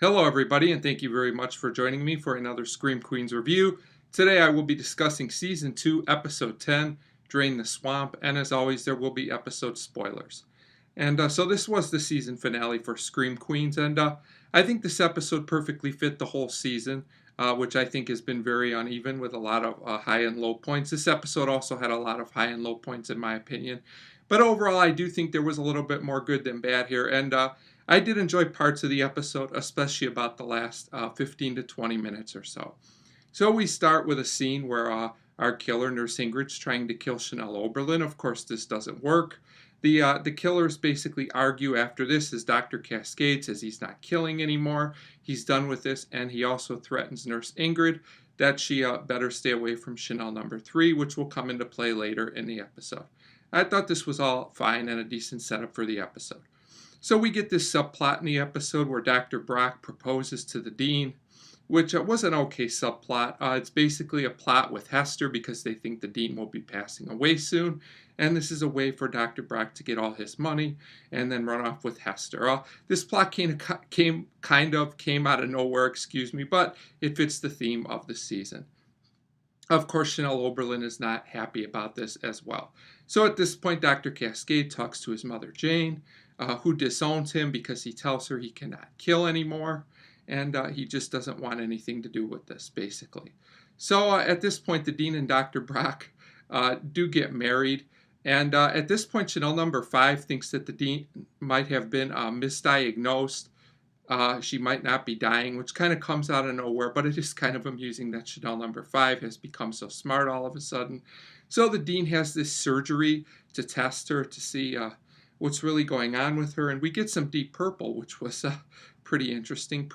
Hello, everybody, and thank you very much for joining me for another Scream Queens review. Today, I will be discussing Season 2, Episode 10, Drain the Swamp, and as always, there will be episode spoilers. So this was the season finale for Scream Queens, and I think this episode perfectly fit the whole season, which I think has been very uneven with a lot of high and low points. This episode also had a lot of high and low points, in my opinion. But overall, I do think there was a little bit more good than bad here, and I did enjoy parts of the episode, especially about the last 15 to 20 minutes or so. So we start with a scene where our killer, Nurse Ingrid's trying to kill Chanel Oberlin. Of course, this doesn't work. The killers basically argue after this as Dr. Cascade says he's not killing anymore. He's done with this, and he also threatens Nurse Ingrid that she better stay away from Chanel number 3, which will come into play later in the episode. I thought this was all fine and a decent setup for the episode. So we get this subplot in the episode where Dr. Brock proposes to the dean, which was an okay subplot. It's basically a plot with Hester because they think the dean will be passing away soon, and this is a way for Dr. Brock to get all his money and then run off with Hester. This plot came out of nowhere, but it fits the theme of the season. Of course, Chanel Oberlin is not happy about this as well. So at this point, Dr. Cascade talks to his mother, Jane, who disowns him because he tells her he cannot kill anymore, and he just doesn't want anything to do with this, basically. So at this point, the dean and Dr. Brock do get married, and at this point, Chanel number 5 thinks that the dean might have been misdiagnosed. She might not be dying, which kind of comes out of nowhere, but it is kind of amusing that Chanel number 5 has become so smart all of a sudden. So the dean has this surgery to test her to see what's really going on with her, and we get some Deep Purple, which was a pretty interesting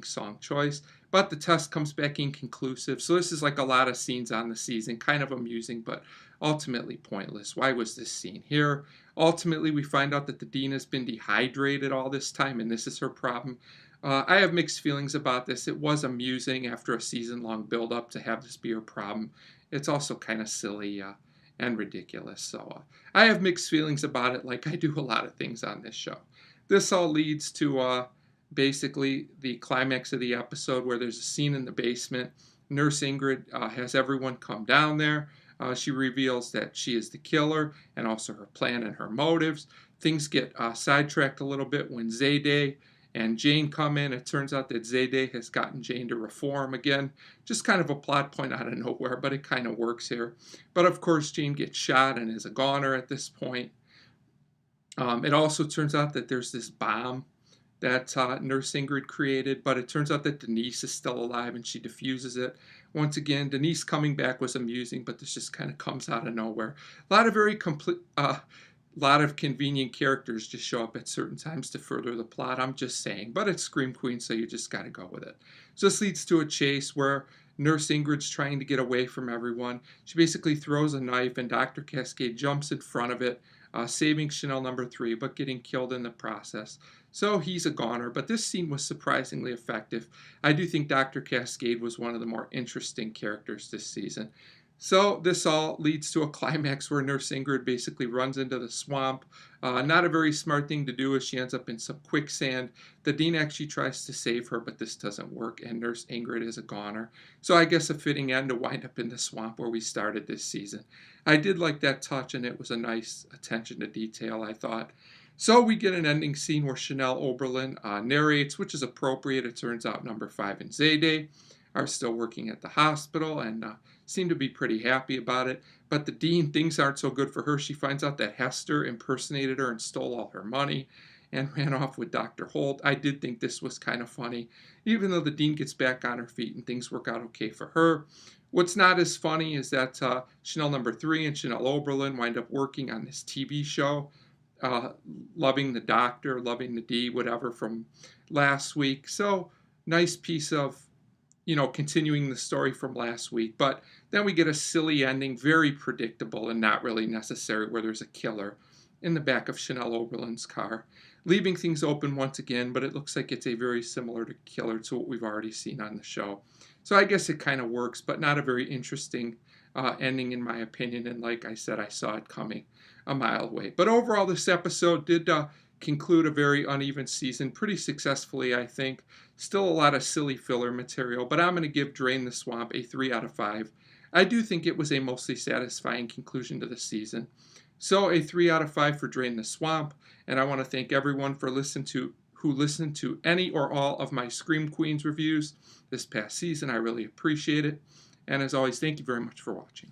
song choice, but the test comes back inconclusive. So this is like a lot of scenes on the season, kind of amusing, but ultimately pointless. Why was this scene here? Ultimately, we find out that the dean has been dehydrated all this time, and this is her problem. I have mixed feelings about this. It was amusing after a season-long build-up to have this be her problem. It's also kind of silly and ridiculous. So I have mixed feelings about it, like I do a lot of things on this show. This all leads to basically the climax of the episode where there's a scene in the basement. Nurse Ingrid has everyone come down there. She reveals that she is the killer and also her plan and her motives. Things get sidetracked a little bit when Zayday and Jane come in. It turns out that Zayday has gotten Jane to reform again. Just kind of a plot point out of nowhere, but it kind of works here. But of course, Jane gets shot and is a goner at this point. It also turns out that there's this bomb that Nurse Ingrid created, but it turns out that Denise is still alive and she defuses it. Once again, Denise coming back was amusing, but this just kind of comes out of nowhere. A lot of lot of convenient characters just show up at certain times to further the plot. I'm just saying, but it's Scream Queen, so you just got to go with it. So this leads to a chase where Nurse Ingrid's trying to get away from everyone. She basically throws a knife, and Dr. Cascade jumps in front of it, saving Chanel number 3, but getting killed in the process. So he's a goner, but this scene was surprisingly effective. I do think Dr. Cascade was one of the more interesting characters this season. So this all leads to a climax where Nurse Ingrid basically runs into the swamp. Not a very smart thing to do as she ends up in some quicksand. The dean actually tries to save her, but this doesn't work, and Nurse Ingrid is a goner. So I guess a fitting end to wind up in the swamp where we started this season. I did like that touch, and it was a nice attention to detail, I thought. So we get an ending scene where Chanel Oberlin narrates, which is appropriate. It turns out number 5 and Zayday are still working at the hospital and seem to be pretty happy about it. But the dean, things aren't so good for her. She finds out that Hester impersonated her and stole all her money and ran off with Dr. Holt. I did think this was kind of funny, even though the dean gets back on her feet and things work out okay for her. What's not as funny is that Chanel number 3 and Chanel Oberlin wind up working on this TV show. Loving the doctor, loving the D, whatever, from last week. So nice piece of, continuing the story from last week. But then we get a silly ending, very predictable and not really necessary, where there's a killer in the back of Chanel Oberlin's car, leaving things open once again, but it looks like it's a very similar killer to what we've already seen on the show. So I guess it kind of works, but not a very interesting ending in my opinion, and like I said, I saw it coming a mile away. But overall, this episode did conclude a very uneven season pretty successfully, I think. Still a lot of silly filler material, but I'm going to give Drain the Swamp a 3 out of 5. I do think it was a mostly satisfying conclusion to the season. So a 3 out of 5 for Drain the Swamp, and I want to thank everyone for who listened to any or all of my Scream Queens reviews this past season. I really appreciate it. And as always, thank you very much for watching.